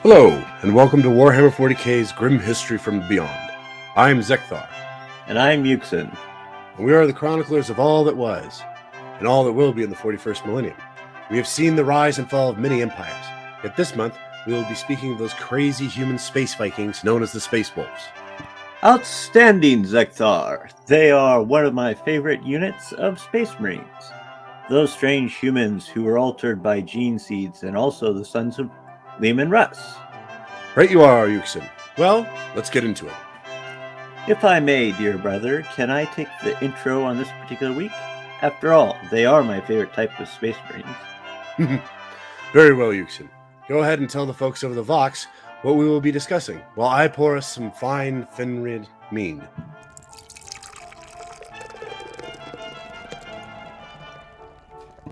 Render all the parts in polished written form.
Hello, and welcome to Warhammer 40k's Grim History from Beyond. I'm Zeckthar. And I'm Yuksen. And we are the chroniclers of all that was, and all that will be in the 41st millennium. We have seen the rise and fall of many empires, yet this month we will be speaking of those crazy human space Vikings known as the Space Wolves. Outstanding, Zeckthar. They are one of my favorite units of Space Marines. Those strange humans who were altered by gene seeds and also the sons of Leman Russ. Right you are, Yuksen. Well, let's get into it. If I may, dear brother, can I take the intro on this particular week? After all, they are my favorite type of Space Marines. Very well, Yuksen. Go ahead and tell the folks over the Vox what we will be discussing, while I pour us some fine Fenrid mead.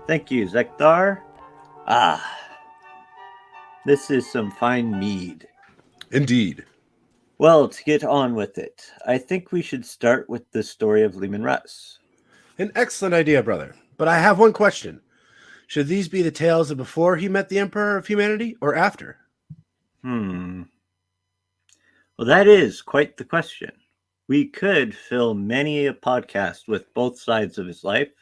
Thank you, Zeckthar. This is some fine mead. Indeed. Well, to get on with it, I think we should start with the story of Leman Russ. An excellent idea, brother. But I have one question. Should these be the tales of before he met the Emperor of Humanity, or after? Well, that is quite the question. We could fill many a podcast with both sides of his life.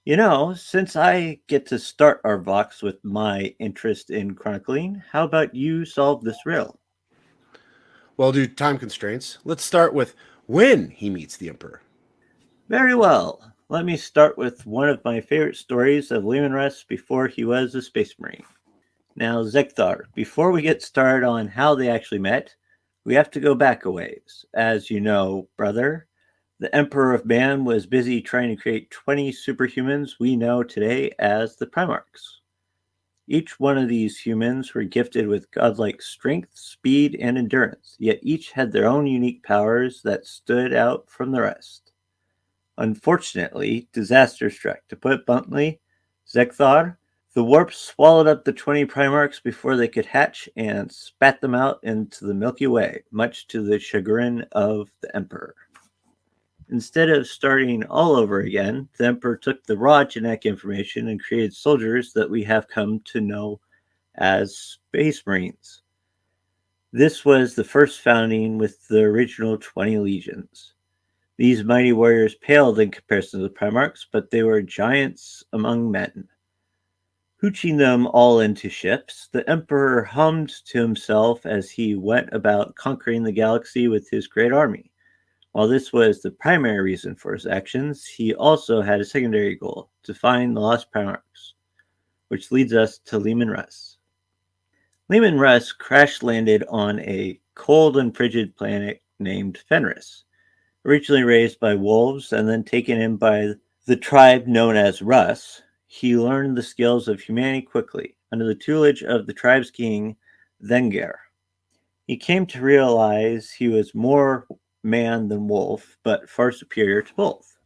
You know, since I get to start our Vox with my interest in chronicling, how about you solve this riddle? Well, due to time constraints, let's start with when he meets the Emperor. Very well. Let me start with one of my favorite stories of Leman Russ before he was a Space Marine. Now, Zeckthar, before we get started on how they actually met, we have to go back a ways. As you know, brother, the Emperor of Man was busy trying to create 20 superhumans we know today as the Primarchs. Each one of these humans were gifted with godlike strength, speed, and endurance, yet each had their own unique powers that stood out from the rest. Unfortunately, disaster struck. To put it bluntly, Zeckthar, the warp swallowed up the 20 Primarchs before they could hatch and spat them out into the Milky Way, much to the chagrin of the Emperor. Instead of starting all over again, the Emperor took the raw genetic information and created soldiers that we have come to know as Space Marines. This was the first founding with the original 20 legions. These mighty warriors paled in comparison to the Primarchs, but they were giants among men. Hooching them all into ships, the Emperor hummed to himself as he went about conquering the galaxy with his great army. While this was the primary reason for his actions, he also had a secondary goal, to find the lost Primarchs, which leads us to Leman Russ. Leman Russ crash-landed on a cold and frigid planet named Fenris, originally raised by wolves and then taken in by the tribe known as Russ. He learned the skills of humanity quickly, under the tutelage of the tribe's king, Zeckthar. He came to realize he was more man than wolf, but far superior to both.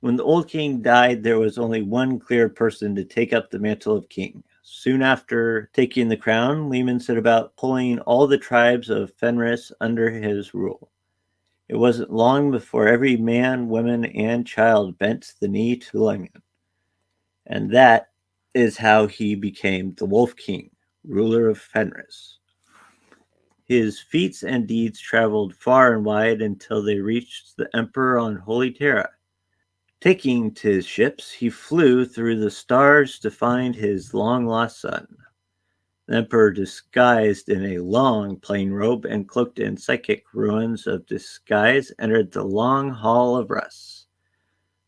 When the old king died, there was only one clear person to take up the mantle of king. Soon after taking the crown, Leman set about pulling all the tribes of Fenris under his rule. It wasn't long before every man, woman, and child bent the knee to Leman. And that is how he became the Wolf King, ruler of Fenris. His feats and deeds traveled far and wide until they reached the Emperor on Holy Terra. Taking to his ships, he flew through the stars to find his long-lost son. The Emperor, disguised in a long plain robe and cloaked in psychic ruins of disguise, entered the long hall of Russ.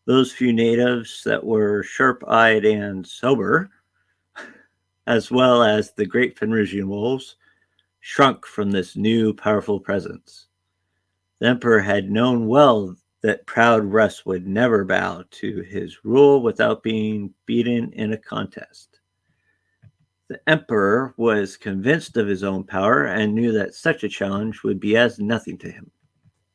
Those few natives that were sharp-eyed and sober, as well as the great Fenrisian wolves, shrunk from this new powerful presence. The Emperor had known well that proud Russ would never bow to his rule without being beaten in a contest. The Emperor was convinced of his own power and knew that such a challenge would be as nothing to him.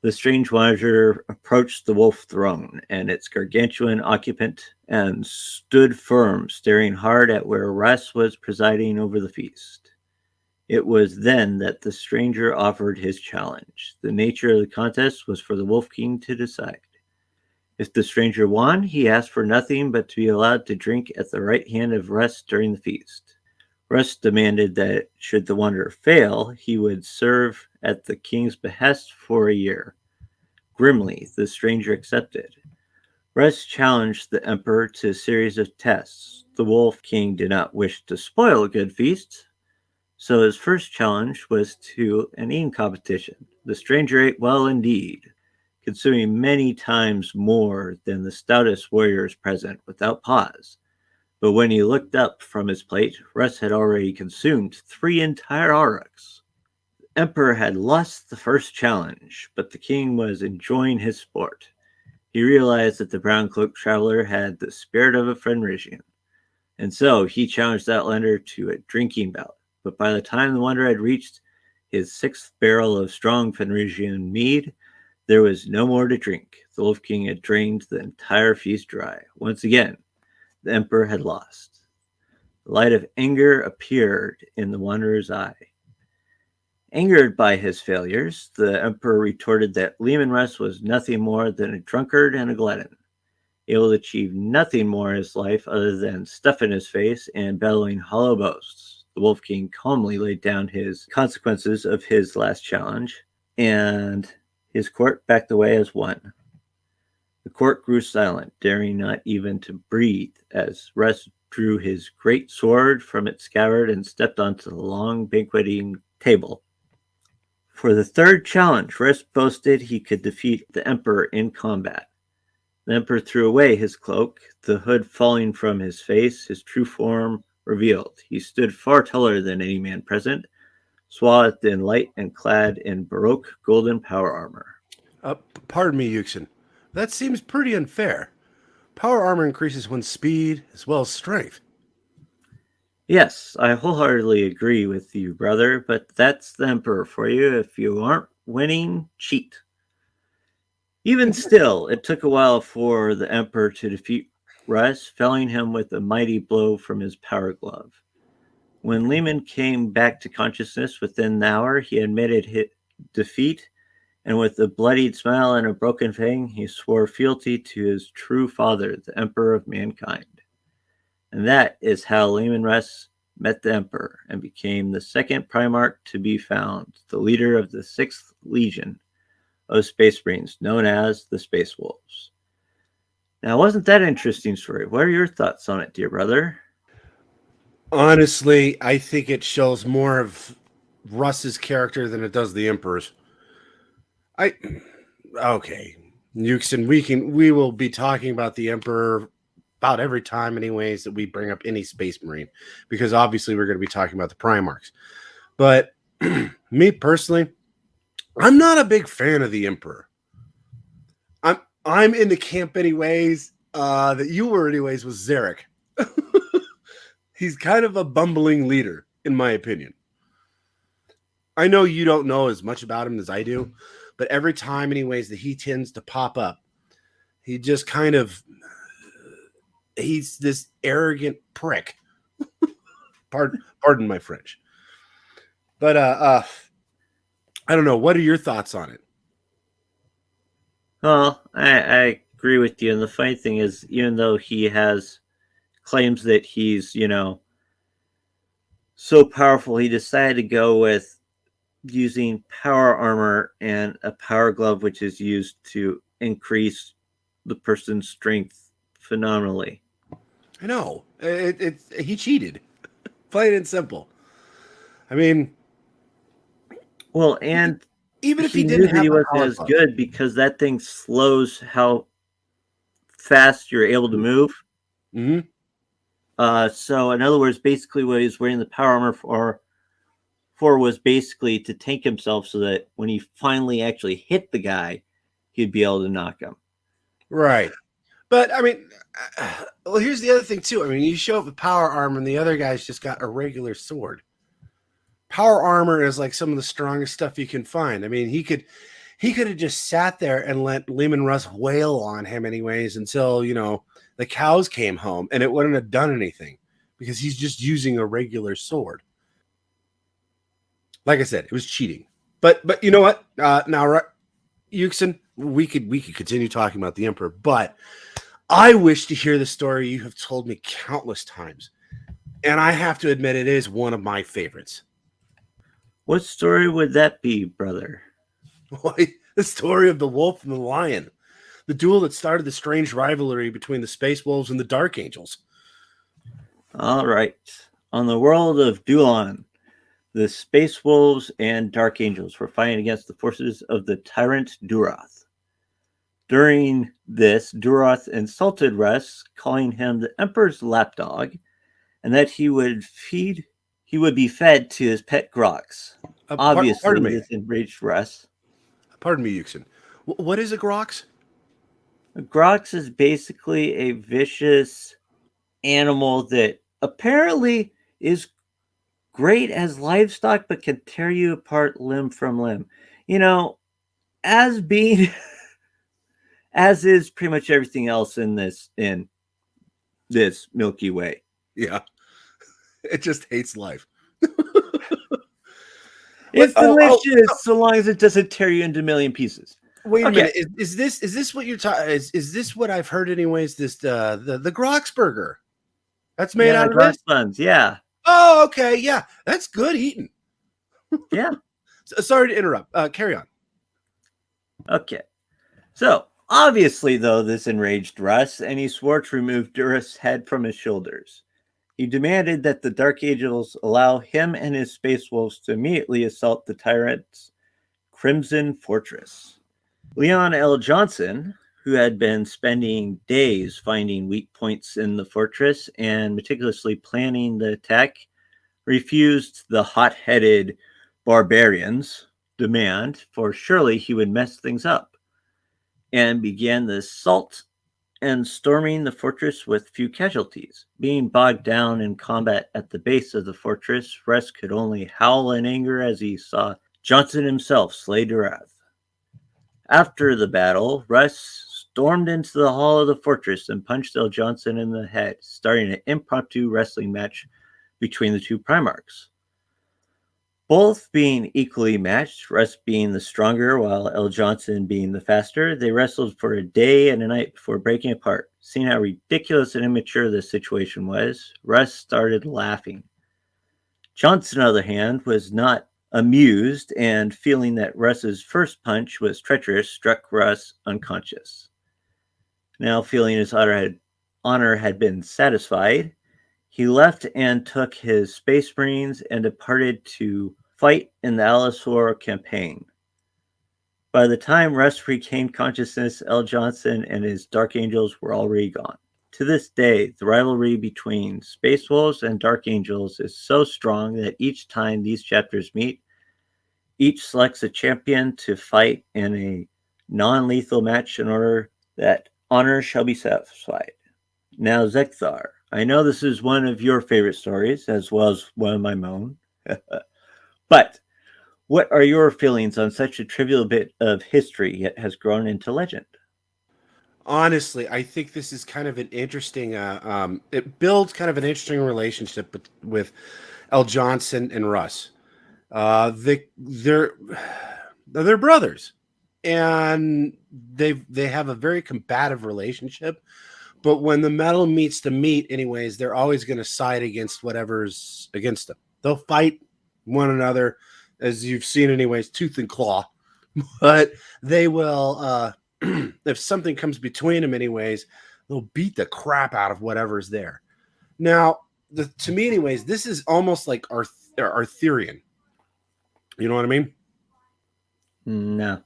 The strange wanderer approached the wolf throne and its gargantuan occupant and stood firm, staring hard at where Russ was presiding over the feast. It was then that the stranger offered his challenge. The nature of the contest was for the Wolf King to decide. If the stranger won, he asked for nothing but to be allowed to drink at the right hand of Russ during the feast. Russ demanded that should the wanderer fail, he would serve at the king's behest for a year. Grimly, the stranger accepted. Russ challenged the emperor to a series of tests. The Wolf King did not wish to spoil a good feast, so his first challenge was to an eating competition. The stranger ate well indeed, consuming many times more than the stoutest warriors present without pause. But when he looked up from his plate, Russ had already consumed 3 entire aurochs. The emperor had lost the first challenge, but the king was enjoying his sport. He realized that the brown cloaked traveler had the spirit of a Fenrisian, and so he challenged the outlander to a drinking bout. But by the time the wanderer had reached his 6th barrel of strong Fenrisian mead, there was no more to drink. The Wolf King had drained the entire feast dry. Once again, the emperor had lost. The light of anger appeared in the wanderer's eye. Angered by his failures, the emperor retorted that Leman Russ was nothing more than a drunkard and a glutton, able to achieve nothing more in his life other than stuff in his face and bellowing hollow boasts. The Wolf King calmly laid down his consequences of his last challenge, and his court backed away as one. The court grew silent, daring not even to breathe, as Russ drew his great sword from its scabbard and stepped onto the long banqueting table. For the 3rd challenge, Russ boasted he could defeat the emperor in combat. The emperor threw away his cloak, the hood falling from his face, his true form revealed. He stood far taller than any man present, swathed in light and clad in baroque golden power armor. Pardon me, Yuksen. That seems pretty unfair. Power armor increases one's speed as well as strength. Yes, I wholeheartedly agree with you, brother, but that's the emperor for you. If you aren't winning, cheat. Even still, it took a while for the emperor to defeat Russ, felling him with a mighty blow from his power glove. When Leman came back to consciousness within the hour, he admitted his defeat, and with a bloodied smile and a broken fang, he swore fealty to his true father, the emperor of mankind. And that is how Leman Russ met the emperor and became the 2nd Primarch to be found, the leader of the 6th Legion of Space Marines, known as the Space Wolves. Now, wasn't that an interesting story? What are your thoughts on it, dear brother? Honestly, I think it shows more of Russ's character than it does the Emperor's. Okay, Yuksen, we will be talking about the Emperor about every time, anyways, that we bring up any Space Marine, because obviously we're going to be talking about the Primarchs. But me personally, I'm not a big fan of the Emperor. I'm in the camp anyways that you were anyways with Zarek. He's kind of a bumbling leader, in my opinion. I know you don't know as much about him as I do, but every time anyways that he tends to pop up, he just kind of, he's this arrogant prick. Pardon my French. But I don't know. What are your thoughts on it? Well, I agree with you. And the funny thing is, even though he has claims that he's, so powerful, he decided to go with using power armor and a power glove, which is used to increase the person's strength phenomenally. I know. He cheated. Plain and simple. I mean, well, and even if he knew didn't that he have wasn't as good because that thing slows how fast you're able to move. Mm-hmm. So in other words, basically what he was wearing the power armor for was basically to tank himself so that when he finally actually hit the guy, he'd be able to knock him. Right. But I mean, well, here's the other thing too. I mean, you show up with power armor and the other guy's just got a regular sword. Power armor is like some of the strongest stuff you can find. I mean, he could have just sat there and let Leman Russ wail on him anyways until, the cows came home, and it wouldn't have done anything because he's just using a regular sword. Like I said, it was cheating. But you know what? Now, Yuksen, we could continue talking about the Emperor, but I wish to hear the story you have told me countless times. And I have to admit, it is one of my favorites. What story would that be, brother? Why, the story of the wolf and the lion, the duel that started the strange rivalry between the Space Wolves and the Dark Angels. All right. On the world of Dulon, the Space Wolves and Dark Angels were fighting against the forces of the tyrant Duroth. During this, Duroth insulted Russ, calling him the Emperor's lapdog, and that he would be fed to his pet groks. Obviously, Pardon me. this enraged Russ. Pardon me, Yuksen. What is a grox? A grox is basically a vicious animal that apparently is great as livestock, but can tear you apart limb from limb. You know, as being as is pretty much everything else in this Milky Way. Yeah. It just hates life. It's delicious so long as it doesn't tear you into a million pieces. Wait a minute. Is this what you're talking? Is this what I've heard? Anyways, this the Grox burger. That's made out of this buns. Yeah. Oh, okay. Yeah, that's good eating. Yeah. Sorry to interrupt. Carry on. Okay. So obviously, though, this enraged Russ, and he swore to remove Duroth's head from his shoulders. He demanded that the Dark Angels allow him and his Space Wolves to immediately assault the tyrant's Crimson Fortress. Leon L. Johnson, who had been spending days finding weak points in the fortress and meticulously planning the attack, refused the hot-headed barbarians' demand, for surely he would mess things up, and began the assault and storming the fortress with few casualties. Being bogged down in combat at the base of the fortress, Russ could only howl in anger as he saw Johnson himself slay Duroth. After the battle, Russ stormed into the hall of the fortress and punched L. Johnson in the head, starting an impromptu wrestling match between the two Primarchs. Both being equally matched, Russ being the stronger while L. Johnson being the faster, they wrestled for a day and a night before breaking apart. Seeing how ridiculous and immature this situation was, Russ started laughing. Johnson, on the other hand, was not amused and, feeling that Russ's first punch was treacherous, struck Russ unconscious. Now, feeling his honor had been satisfied, he left and took his Space Marines and departed to fight in the Allosaur campaign. By the time Russ regained consciousness, L. Johnson and his Dark Angels were already gone. To this day, the rivalry between Space Wolves and Dark Angels is so strong that each time these chapters meet, each selects a champion to fight in a non-lethal match in order that honor shall be satisfied. Now, Zeckthar, I know this is one of your favorite stories, as well as one of my own. But what are your feelings on such a trivial bit of history yet has grown into legend? Honestly, I think this is kind of an interesting. It builds kind of an interesting relationship with L. Johnson and Russ. They're brothers, and they have a very combative relationship. But when the metal meets the meat, anyways, they're always going to side against whatever's against them. They'll fight one another, as you've seen, anyways, tooth and claw. But they will, if something comes between them, anyways, they'll beat the crap out of whatever's there. Now, to me, anyways, this is almost like Arthurian. You know what I mean? No.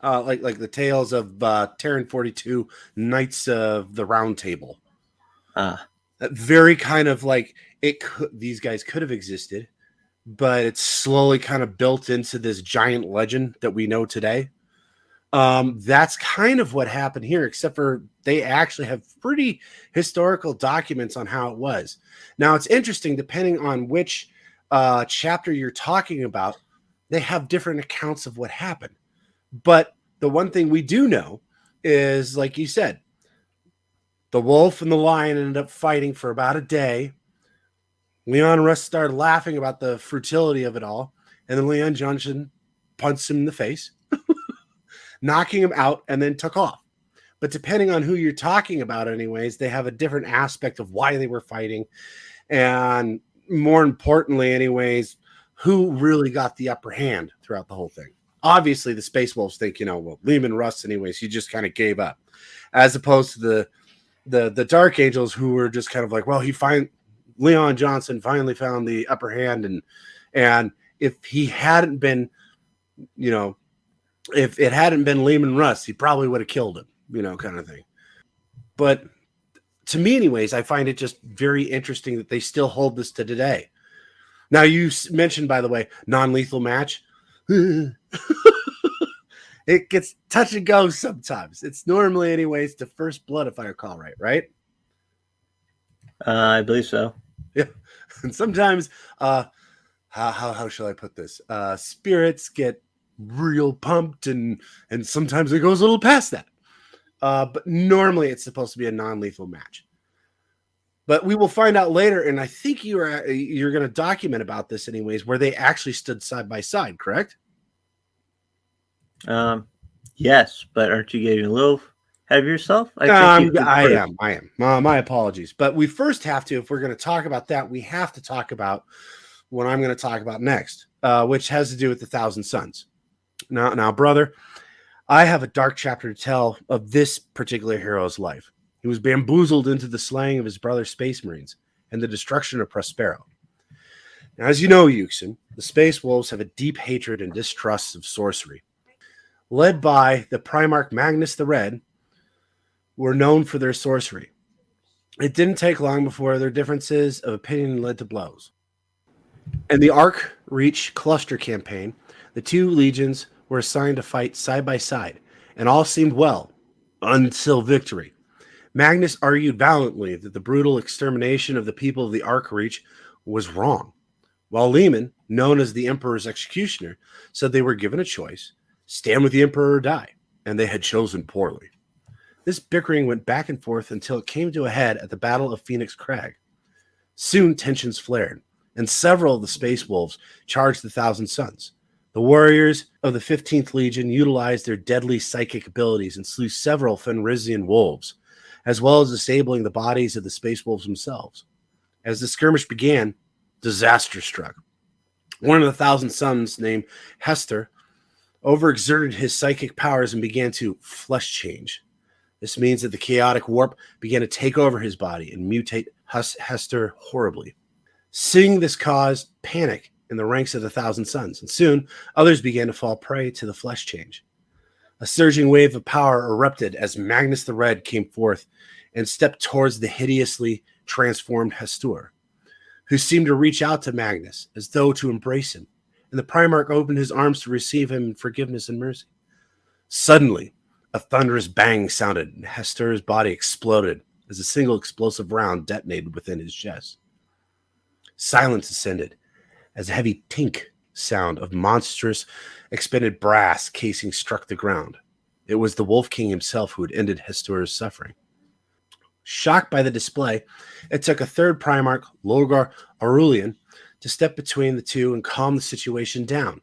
Like the tales of Terran 42, Knights of the Round Table. Very kind of like these guys could have existed, but it's slowly kind of built into this giant legend that we know today. That's kind of what happened here, except for they actually have pretty historical documents on how it was. Now, it's interesting, depending on which chapter you're talking about, they have different accounts of what happened. But the one thing we do know is, like you said, the wolf and the lion ended up fighting for about a day. Leon Russ started laughing about the futility of it all, and then Leon Johnson punched him in the face, knocking him out, and then took off. But depending on who you're talking about, anyways, they have a different aspect of why they were fighting. And more importantly, anyways, who really got the upper hand throughout the whole thing? Obviously, the Space Wolves think, well, Leman Russ, anyways, he just kind of gave up, as opposed to the Dark Angels, who were just kind of like, well, Leon Johnson finally found the upper hand, and if he hadn't been, if it hadn't been Leman Russ, he probably would have killed him, kind of thing. But to me, anyways, I find it just very interesting that they still hold this to today. Now, you mentioned, by the way, non-lethal match. It gets touch and go sometimes. It's normally, anyways, the first blood, if I recall right? I believe so. Yeah. And sometimes, how shall I put this? Spirits get real pumped, and sometimes it goes a little past that. But normally it's supposed to be a non-lethal match. But we will find out later, and I think you're going to document about this anyways, where they actually stood side by side, correct? Yes, but aren't you getting a little ahead of yourself? I am. My apologies. But we first have to, if we're going to talk about that, we have to talk about what I'm going to talk about next, which has to do with the Thousand Sons. Now, brother, I have a dark chapter to tell of this particular hero's life. He was bamboozled into the slaying of his brother's Space Marines and the destruction of Prospero. Now, as you know, Yuksen, the Space Wolves have a deep hatred and distrust of sorcery. Led by the Primarch Magnus the Red, were known for their sorcery. It didn't take long before their differences of opinion led to blows. In the Arc Reach Cluster campaign, the two legions were assigned to fight side by side, and all seemed well until victory. Magnus argued valiantly that the brutal extermination of the people of the Arc Reach was wrong, while Leman, known as the Emperor's executioner, said they were given a choice: stand with the Emperor or die, and they had chosen poorly. This bickering went back and forth until it came to a head at the Battle of Phoenix Crag. Soon tensions flared, and several of the Space Wolves charged the Thousand Sons. The warriors of the 15th Legion utilized their deadly psychic abilities and slew several Fenrisian wolves, as well as disabling the bodies of the Space Wolves themselves. As the skirmish began, disaster struck. One of the Thousand Sons, named Hester, overexerted his psychic powers and began to flesh change. This means that the chaotic warp began to take over his body and mutate Hester horribly. Seeing this caused panic in the ranks of the Thousand Sons, and soon others began to fall prey to the flesh change. A surging wave of power erupted as Magnus the Red came forth and stepped towards the hideously transformed Hester, who seemed to reach out to Magnus as though to embrace him, and the Primarch opened his arms to receive him in forgiveness and mercy. Suddenly, a thunderous bang sounded, and Hester's body exploded as a single explosive round detonated within his chest. Silence descended as a heavy tink sound of monstrous expended brass casing struck the ground. It was the Wolf King himself who had ended Hester's suffering. Shocked by the display, it took a third Primarch, Lorgar Aurelian, to step between the two and calm the situation down.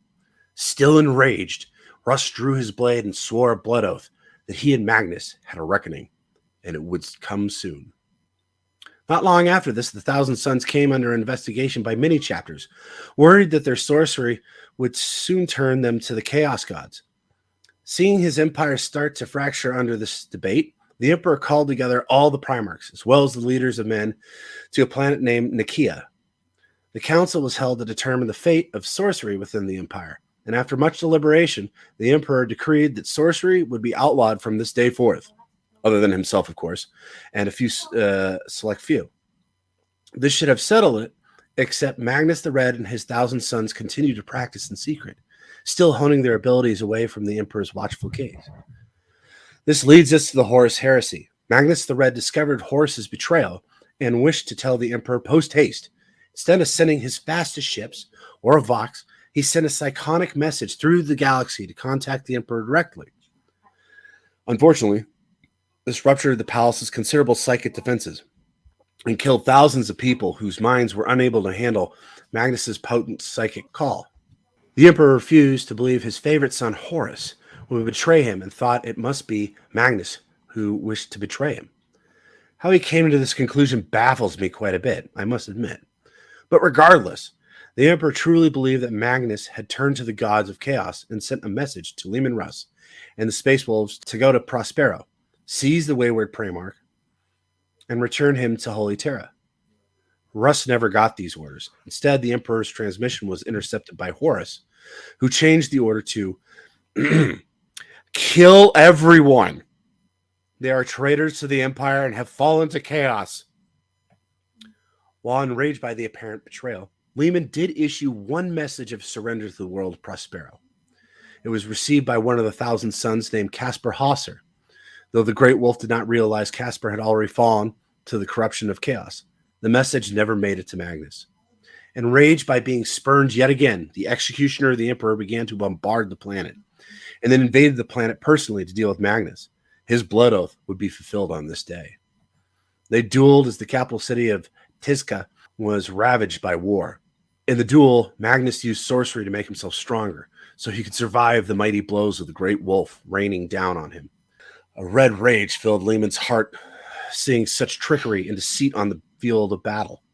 Still enraged, Russ drew his blade and swore a blood oath that he and Magnus had a reckoning, and it would come soon. Not long after this, the Thousand Sons came under investigation by many chapters, worried that their sorcery would soon turn them to the Chaos Gods. Seeing his empire start to fracture under this debate, the Emperor called together all the Primarchs, as well as the leaders of men, to a planet named Nicaea. The council was held to determine the fate of sorcery within the empire, and after much deliberation, the Emperor decreed that sorcery would be outlawed from this day forth, other than himself, of course, and a few select few. This should have settled it, except Magnus the Red and his Thousand Sons continued to practice in secret, still honing their abilities away from the Emperor's watchful gaze. This leads us to the Horus heresy. Magnus the Red discovered Horus's betrayal and wished to tell the Emperor post-haste. Instead of sending his fastest ships or a Vox, he sent a psychonic message through the galaxy to contact the Emperor directly. Unfortunately, this ruptured the palace's considerable psychic defenses and killed thousands of people whose minds were unable to handle Magnus's potent psychic call. The Emperor refused to believe his favorite son Horus would betray him and thought it must be Magnus who wished to betray him. How he came to this conclusion baffles me quite a bit, I must admit. But regardless, the Emperor truly believed that Magnus had turned to the gods of chaos and sent a message to Leman Russ and the Space Wolves to go to Prospero, seize the wayward Primarch, and return him to Holy Terra. Russ never got these orders. Instead, the Emperor's transmission was intercepted by Horus, who changed the order to kill everyone. They are traitors to the Empire and have fallen to chaos. While enraged by the apparent betrayal, Leman did issue one message of surrender to the world of Prospero. It was received by one of the Thousand Sons named Caspar Hauser, though the Great Wolf did not realize Caspar had already fallen to the corruption of chaos. The message never made it to Magnus. Enraged by being spurned yet again, the executioner of the Emperor began to bombard the planet, and then invaded the planet personally to deal with Magnus. His blood oath would be fulfilled on this day. They dueled as the capital city of Tizca was ravaged by war. In the duel, Magnus used sorcery to make himself stronger, so he could survive the mighty blows of the Great Wolf raining down on him. A red rage filled Leman's heart, seeing such trickery and deceit on the field of battle.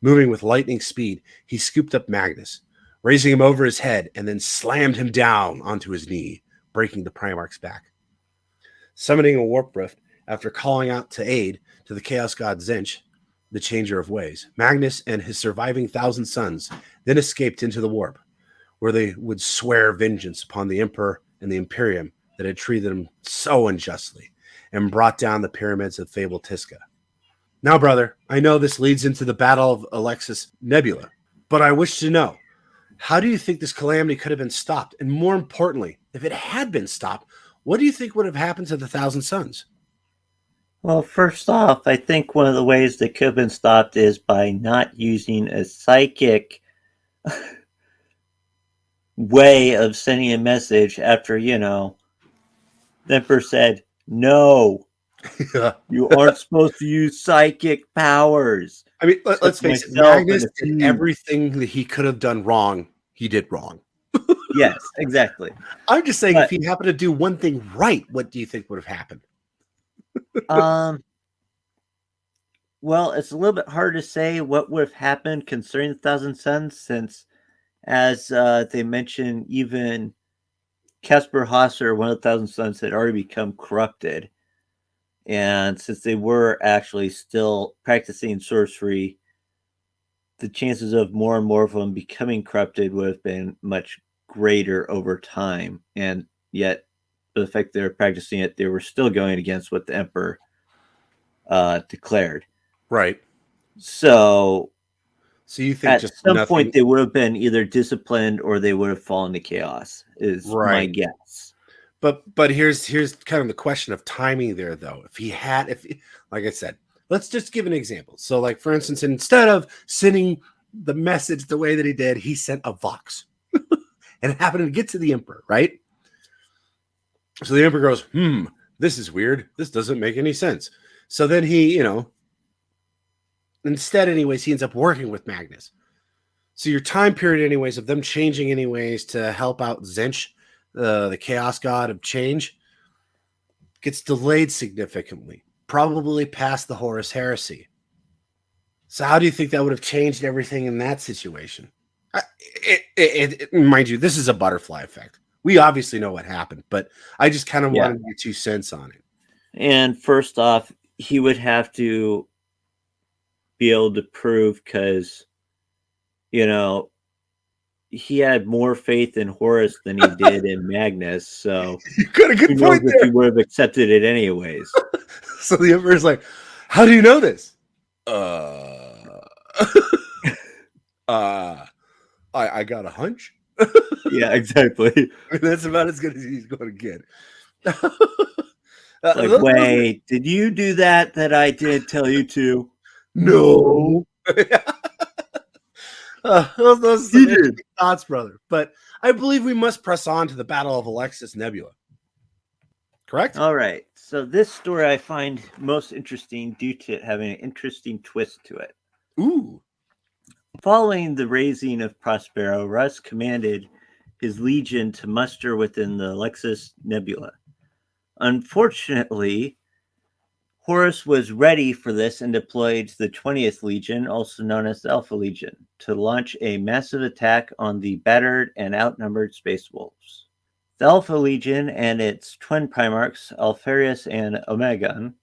Moving with lightning speed, he scooped up Magnus, raising him over his head, and then slammed him down onto his knee, breaking the Primarch's back. Summoning a warp rift, after calling out to aid to the Chaos God Zinch, the Changer of Ways, Magnus and his surviving Thousand Sons then escaped into the warp, where they would swear vengeance upon the Emperor and the Imperium that had treated them so unjustly and brought down the pyramids of fabled Tizca. Now, brother, I know this leads into the Battle of Alexis Nebula, but I wish to know, how do you think this calamity could have been stopped? And more importantly, if it had been stopped, what do you think would have happened to the Thousand Sons? Well, first off, I think one of the ways that could have been stopped is by not using a psychic way of sending a message after, the Emperor said, no, you aren't supposed to use psychic powers. I mean, let's face it, Magnus did everything that he could have done wrong, he did wrong. Yes, exactly. I'm just saying, if he happened to do one thing right, what do you think would have happened? Well, it's a little bit hard to say what would have happened concerning the Thousand Sons, since, as they mentioned, even Caspar Hauser, one of the Thousand Sons, had already become corrupted. And since they were actually still practicing sorcery, the chances of more and more of them becoming corrupted would have been much greater over time. And yet, the fact they were practicing it, they were still going against what the Emperor declared. Right. So you think at some point they would have been either disciplined or they would have fallen to chaos, is my guess. But here's kind of the question of timing there, though. Like I said, let's just give an example. So, like, for instance, instead of sending the message the way that he did, he sent a vox. And it happened to get to the Emperor, right? So the Emperor goes, this is weird. This doesn't make any sense. So then he, instead, anyways, he ends up working with Magnus. So your time period, anyways, of them changing, anyways, to help out Zinch, the Chaos God of Change, gets delayed significantly, probably past the Horus Heresy. So how do you think that would have changed everything in that situation? Mind you, this is a butterfly effect. We obviously know what happened, but I just kind of wanted your 2 cents on it. And first off, he would have to be able to prove, because, he had more faith in Horus than he did in Magnus. So you got a good point there. He would have accepted it anyways. So the Emperor's like, how do you know this? I got a hunch. Yeah, exactly. That's about as good as he's going to get. Wait, did you do that I did tell you to? No. Those are some thoughts, brother. But I believe we must press on to the Battle of Alexis Nebula. Correct? All right. So this story I find most interesting due to it having an interesting twist to it. Ooh. Following the raising of Prospero, Russ commanded his legion to muster within the Alexis Nebula. Unfortunately, Horus was ready for this and deployed the 20th Legion, also known as the Alpha Legion, to launch a massive attack on the battered and outnumbered Space Wolves. The Alpha Legion and its twin Primarchs, Alpharius and Omegon,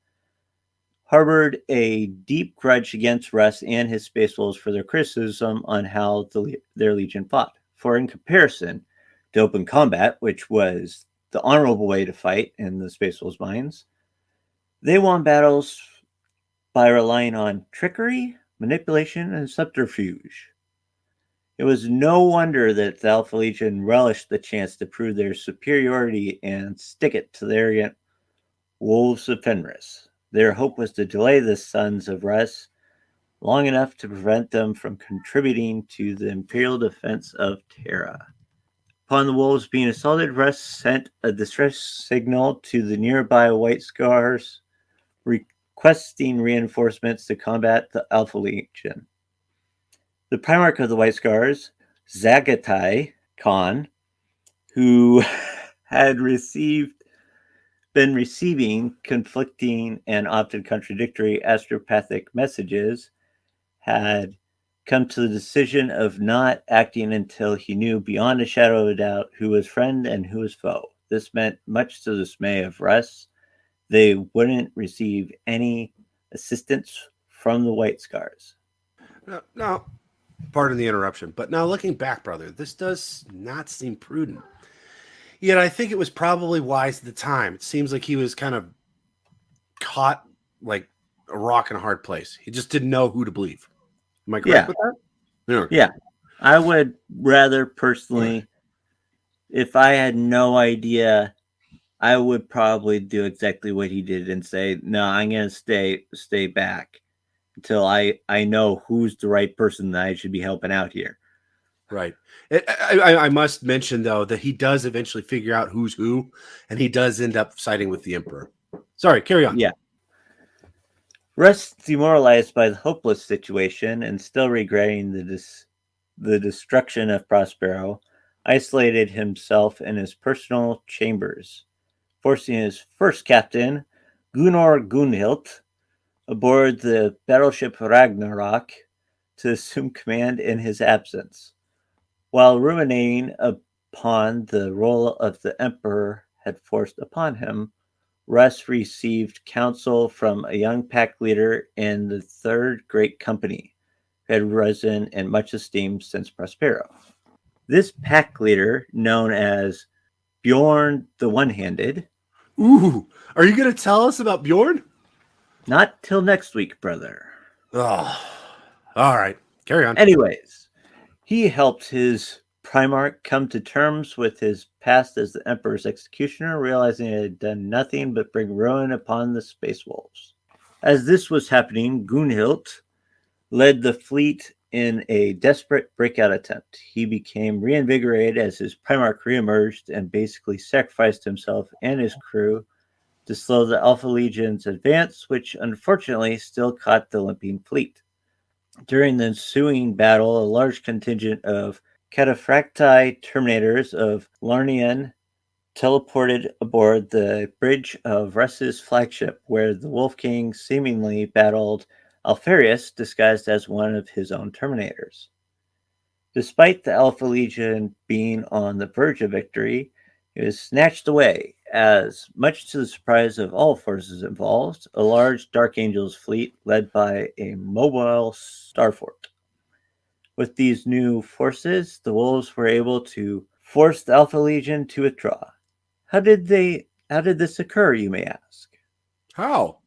harbored a deep grudge against Russ and his Space Wolves for their criticism on how their Legion fought. For in comparison to open combat, which was the honorable way to fight in the Space Wolves' minds, they won battles by relying on trickery, manipulation, and subterfuge. It was no wonder that the Alpha Legion relished the chance to prove their superiority and stick it to the arrogant wolves of Fenris. Their hope was to delay the sons of Russ long enough to prevent them from contributing to the imperial defense of Terra. Upon the wolves being assaulted, Russ sent a distress signal to the nearby White Scars, requesting reinforcements to combat the Alpha Legion. The Primarch of the White Scars, Zagatai Khan, who had been receiving conflicting and often contradictory astropathic messages, had come to the decision of not acting until he knew beyond a shadow of a doubt who was friend and who was foe. This meant, much to the dismay of Russ, they wouldn't receive any assistance from the White Scars. Now, pardon the interruption, but now looking back, brother, this does not seem prudent. Yet I think it was probably wise at the time. It seems like he was kind of caught like a rock in a hard place. He just didn't know who to believe. Am I correct with that? Yeah. I would rather personally, if I had no idea, I would probably do exactly what he did and say, no, I'm going to stay back until I know who's the right person that I should be helping out here. Right. I must mention, though, that he does eventually figure out who's who, and he does end up siding with the Emperor. Sorry, carry on. Yeah. Russ, demoralized by the hopeless situation and still regretting the destruction of Prospero, isolated himself in his personal chambers, forcing his first captain, Gunnar Gunhild, aboard the battleship Ragnarok to assume command in his absence. While ruminating upon the role of the Emperor had forced upon him, Russ received counsel from a young pack leader in the Third Great Company, who had risen in much esteem since Prospero. This pack leader, known as Bjorn the One-Handed. Ooh, are you going to tell us about Bjorn? Not till next week, brother. Oh, all right. Carry on. Anyways, he helped his Primarch come to terms with his past as the Emperor's executioner, realizing it had done nothing but bring ruin upon the Space Wolves. As this was happening, Gunhild led the fleet in a desperate breakout attempt. He became reinvigorated as his Primarch reemerged and basically sacrificed himself and his crew to slow the Alpha Legion's advance, which unfortunately still caught the limping fleet. During the ensuing battle, a large contingent of cataphracti terminators of Larnian teleported aboard the bridge of Russ's flagship, where the Wolf King seemingly battled Alpharius, disguised as one of his own terminators. Despite the Alpha Legion being on the verge of victory, it was snatched away, as, much to the surprise of all forces involved, a large Dark Angels fleet led by a mobile starfort. With these new forces, the Wolves were able to force the Alpha Legion to withdraw. How did this occur, you may ask? How?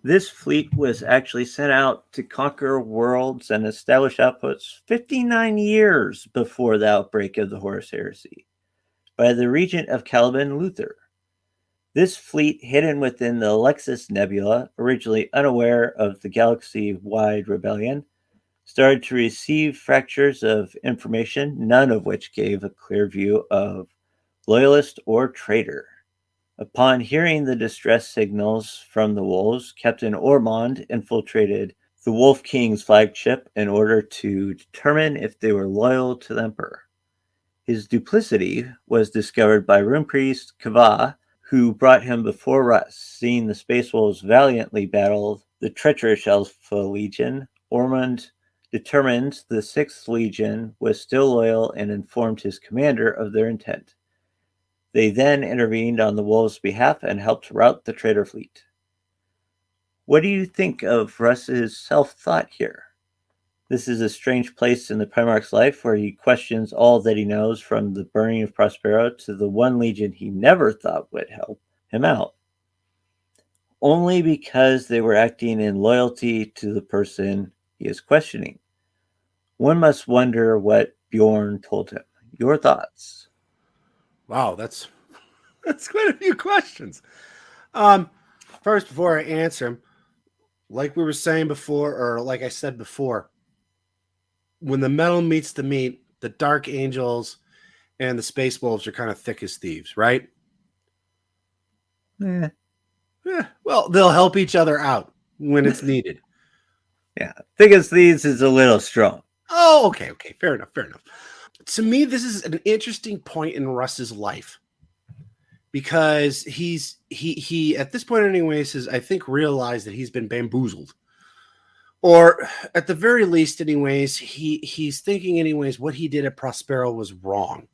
This fleet was actually sent out to conquer worlds and establish outposts 59 years before the outbreak of the Horus Heresy by the regent of Caliban, Luther. This fleet, hidden within the Alexis Nebula, originally unaware of the galaxy-wide rebellion, started to receive fractures of information, none of which gave a clear view of loyalist or traitor. Upon hearing the distress signals from the wolves, Captain Ormond infiltrated the Wolf King's flagship in order to determine if they were loyal to the Emperor. His duplicity was discovered by Rune Priest Kava, who brought him before Russ. Seeing the Space Wolves valiantly battle the treacherous Alpha Legion, Ormond determined the 6th Legion was still loyal and informed his commander of their intent. They then intervened on the Wolves' behalf and helped rout the traitor fleet. What do you think of Russ's self-thought here? This is a strange place in the Primarch's life where he questions all that he knows, from the burning of Prospero to the one legion he never thought would help him out, only because they were acting in loyalty to the person he is questioning. One must wonder what Bjorn told him. Your thoughts? Wow, that's quite a few questions. First, before I answer them, like we were saying before, or like I said before, when the metal meets the meat, the Dark Angels and the Space Wolves are kind of thick as thieves, right? Yeah. Well, they'll help each other out when it's needed. Yeah, thick as thieves is a little strong. Oh, okay, fair enough. To me, this is an interesting point in Russ's life because he at this point, anyways, has I think realized that he's been bamboozled, or at the very least, anyways, he's thinking, anyways, what he did at Prospero was wrong,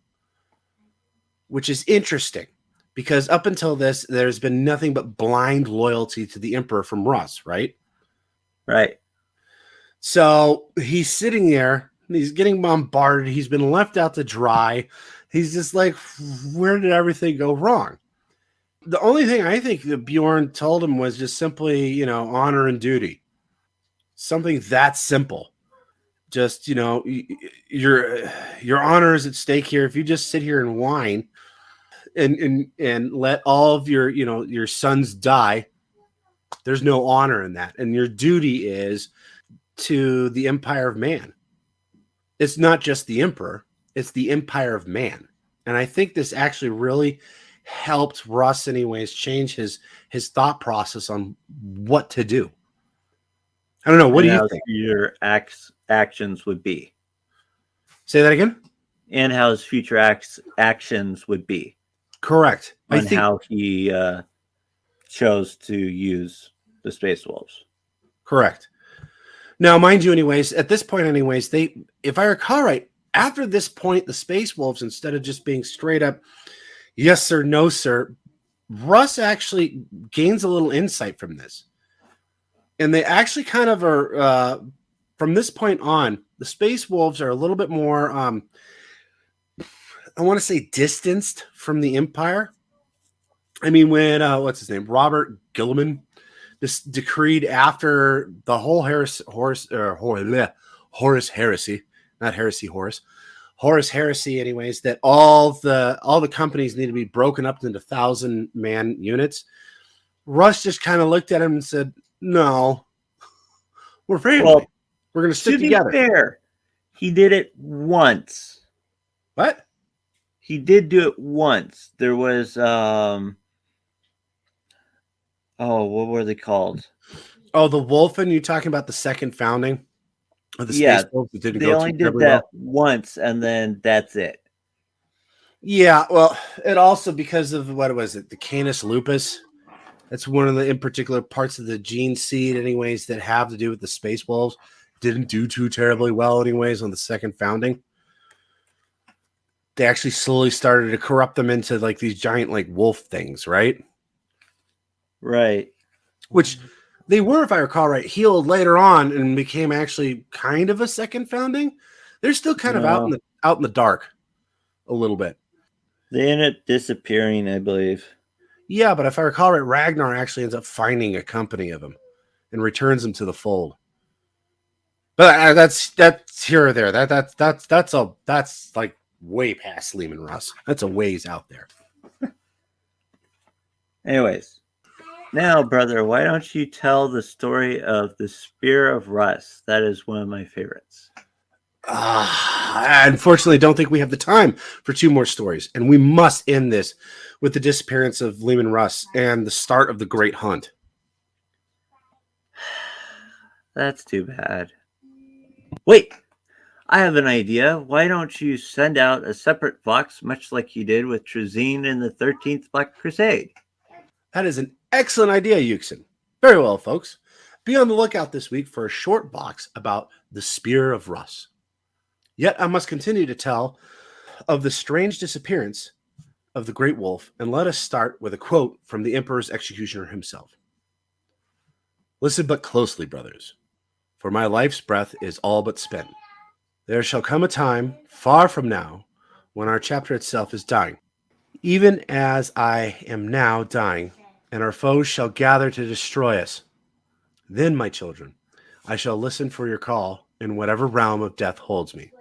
which is interesting because up until this, there's been nothing but blind loyalty to the Emperor from Russ, right? Right. So he's sitting there, he's getting bombarded, he's been left out to dry. He's just like, where did everything go wrong? The only thing I think that Bjorn told him was just simply, honor and duty. Something that simple. Just, your honor is at stake here. If you just sit here and whine and let all of your sons die, there's no honor in that. And your duty is to the Empire of Man. It's not just the Emperor, it's the Empire of Man. And I think this actually really helped Russ, anyways, change his thought process on what to do. I don't know. What do you think? Your actions would be. Say that again? And how his future actions would be. Correct. On how he chose to use the Space Wolves. Correct. Now, mind you, anyways, at this point, anyways, if I recall right, after this point, the Space Wolves, instead of just being straight up, yes, sir, no, sir, Russ actually gains a little insight from this. And they actually kind of are, from this point on, the Space Wolves are a little bit more, I want to say, distanced from the Empire. I mean, when, what's his name? Robert Gilliman this decreed after the whole Horus heresy, not heresy, Horus heresy, anyways, that all the companies need to be broken up into 1,000-man units. Russ just kind of looked at him and said, "No, we're family. Well, we're going to stick together." To be fair, he did it once. What? He did do it once. There was what were they called? Oh, the Wolfen. You talking about the second founding of the Space Wolves? That didn't they only did that once, and then that's it. Yeah, well, it also because of what was it? The Canis lupus. That's one of the in particular parts of the gene seed, anyways, that have to do with the Space Wolves. Didn't do too terribly well, anyways, on the second founding. They actually slowly started to corrupt them into like these giant like wolf things, right? Right. Which they were, if I recall right, healed later on and became actually kind of a second founding. They're still kind of out in the dark a little bit. They ended up disappearing, I believe. Yeah, but if I recall right, Ragnar actually ends up finding a company of them and returns them to the fold. But that's here or there. That's like way past Leman Russ. That's a ways out there. Anyways. Now, brother, why don't you tell the story of the Spear of Russ? That is one of my favorites. I unfortunately don't think we have the time for 2 more stories, and we must end this with the disappearance of Leman Russ and the start of the Great Hunt. That's too bad. Wait, I have an idea. Why don't you send out a separate Vox, much like you did with Trazine in the 13th Black Crusade? That is an excellent idea, Yuksen. Very well, folks. Be on the lookout this week for a short box about the Spear of Russ. Yet I must continue to tell of the strange disappearance of the Great Wolf, and let us start with a quote from the Emperor's executioner himself. Listen but closely, brothers, for my life's breath is all but spent. There shall come a time, far from now, when our chapter itself is dying, even as I am now dying, and our foes shall gather to destroy us. Then, my children, I shall listen for your call in whatever realm of death holds me.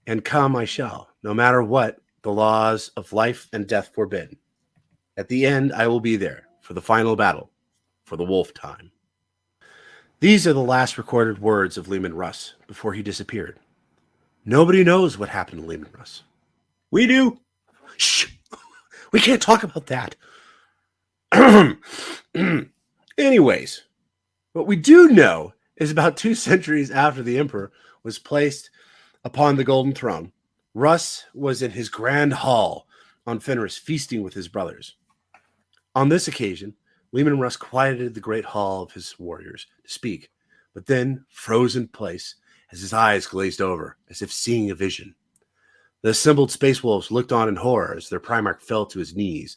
And come I shall, no matter what the laws of life and death forbid. At the end, I will be there for the final battle, for the wolf time. These are the last recorded words of Leman Russ before he disappeared. Nobody knows what happened to Leman Russ. We do. Shh! We can't talk about that. Anyways, what we do know is about 2 centuries after the Emperor was placed upon the Golden Throne, Russ was in his grand hall on Fenris feasting with his brothers. On this occasion, Leman Russ quieted the great hall of his warriors to speak, but then froze in place as his eyes glazed over, as if seeing a vision. The assembled space wolves looked on in horror as their Primarch fell to his knees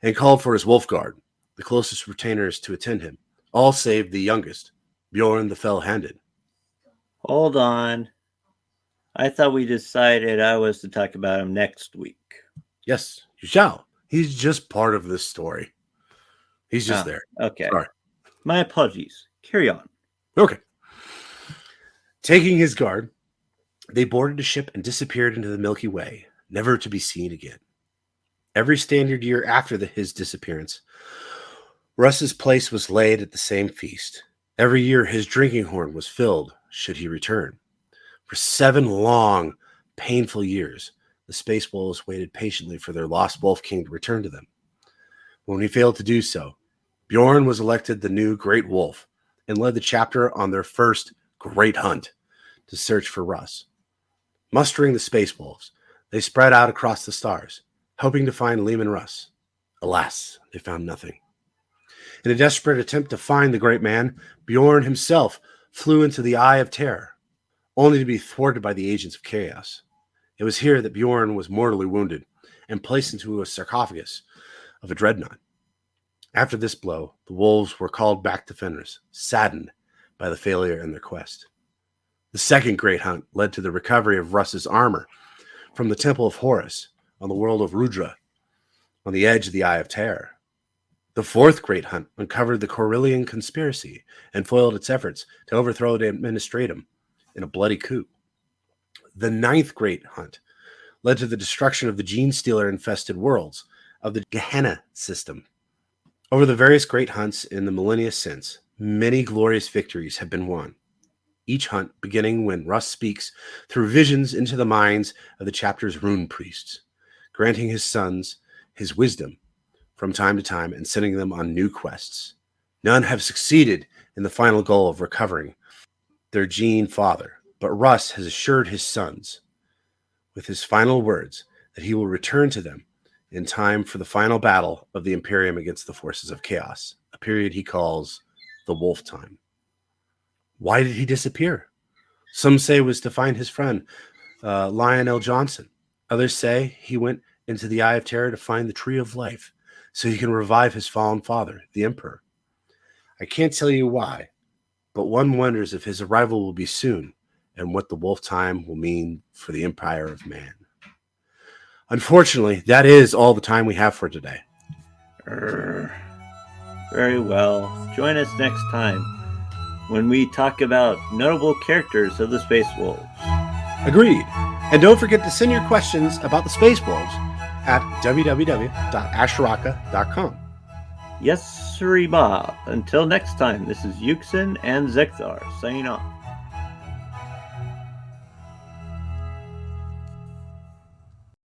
and called for his wolf guard, the closest retainers to attend him, all save the youngest, Bjorn the Fell-Handed. Hold on. I thought we decided I was to talk about him next week. Yes, you shall. He's just part of this story. He's just there. Okay. Sorry. My apologies. Carry on. Okay. Taking his guard, they boarded a ship and disappeared into the Milky Way, never to be seen again. Every standard year after his disappearance, Russ's place was laid at the same feast. Every year his drinking horn was filled, should he return. For 7 long, painful years, the space wolves waited patiently for their lost wolf king to return to them. When he failed to do so, Bjorn was elected the new Great Wolf and led the chapter on their first great hunt to search for Russ. Mustering the space wolves, they spread out across the stars, hoping to find Leman Russ. Alas, they found nothing. In a desperate attempt to find the great man, Bjorn himself flew into the Eye of Terror, only to be thwarted by the agents of chaos. It was here that Bjorn was mortally wounded and placed into a sarcophagus of a dreadnought. After this blow, the wolves were called back to Fenris, saddened by the failure in their quest. The second great hunt led to the recovery of Russ's armor from the Temple of Horus on the world of Rudra, on the edge of the Eye of Terror. The fourth great hunt uncovered the Corellian conspiracy and foiled its efforts to overthrow the administratum in a bloody coup. The 9th great hunt led to the destruction of the gene stealer-infested worlds of the Gehenna system. Over the various great hunts in the millennia since, many glorious victories have been won. Each hunt beginning when Russ speaks through visions into the minds of the chapter's rune priests, granting his sons his wisdom from time to time and sending them on new quests. None have succeeded in the final goal of recovering their gene father, but Russ has assured his sons with his final words that he will return to them in time for the final battle of the Imperium against the forces of chaos, a period he calls the Wolf Time. Why did he disappear? Some say it was to find his friend, Lionel Johnson. Others say he went into the Eye of Terror to find the Tree of Life so he can revive his fallen father, the Emperor. I can't tell you why, but one wonders if his arrival will be soon and what the Wolf Time will mean for the Empire of Man. Unfortunately, that is all the time we have for today. Very well. Join us next time when we talk about notable characters of the Space Wolves. Agreed. And don't forget to send your questions about the Space Wolves at www.ashraka.com. Yes, sirree, Bob. Until next time, this is Yuksen and Zeckthar signing off.